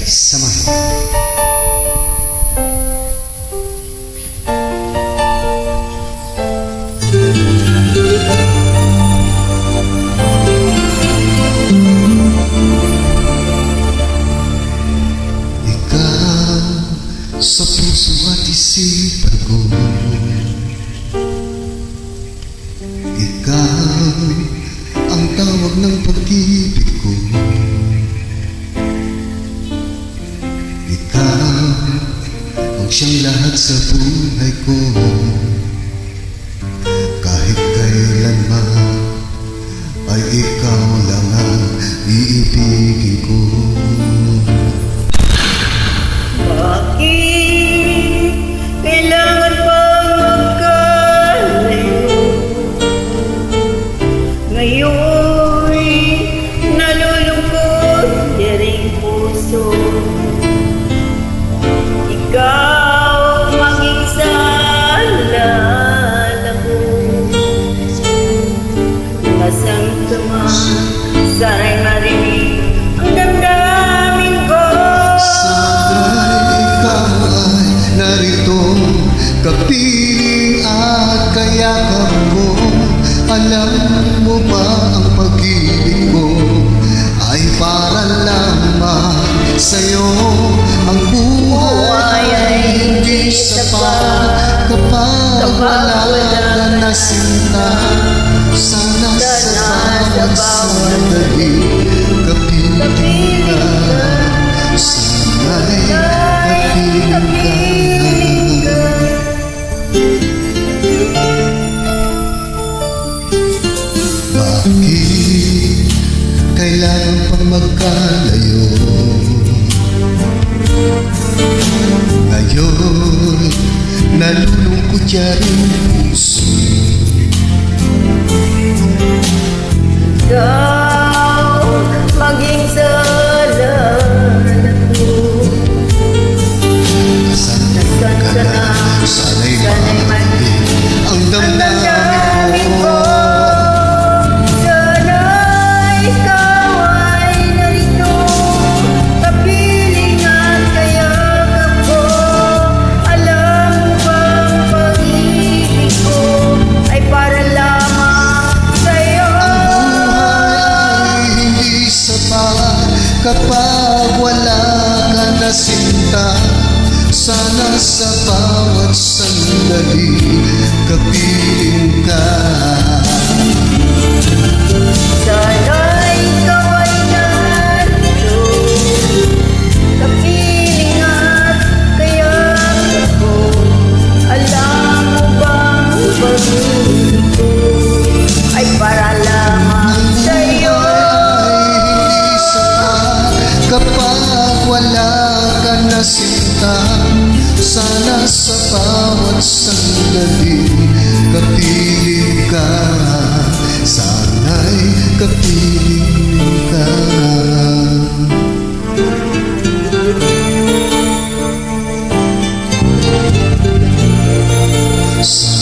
samahan. Ikaw sa puso at isipan ko, ikaw ang tawag ng pag-ibig ko. Ikaw ang siyang lahat sa buhay ko. Kahit kailanman ay ikaw lang ang iibigin ko. Bakit kailangan pang magkalayo? Ngayon'y nalulungkot di ring puso. Ikaw maging sa alala ko. Masamtaman, sana'y marinig ang damdamin ko. Narito, kapiling at kayakap ko. Alam mo ba ang pag-ibig ko ay para lamang sa'yo. Ang buhay ay hindi sapat kapag wala ka na sinta. Sana sa bawat sandali kapiling ka. Sana'y kapiling ka. Bakit kailangan pang magkalayo? Ngayon, nalulungkot siya rin puso. Ikaw maging sa alala ko. Nasaan ka na? Sana'y mahalin ang damdamin ko. Kapag wala ka na sinta, sana sa bawat sandali kapiling ka. Sana'y ikaw ay narito, kapiling at kayakap ko. Alam mo bang pag-ibig ko ay para lamang sa'yo. Kapag wala ka na sinta, sana sa bawat sandali kapiling ka. Sana'y kapiling ka. Sana'y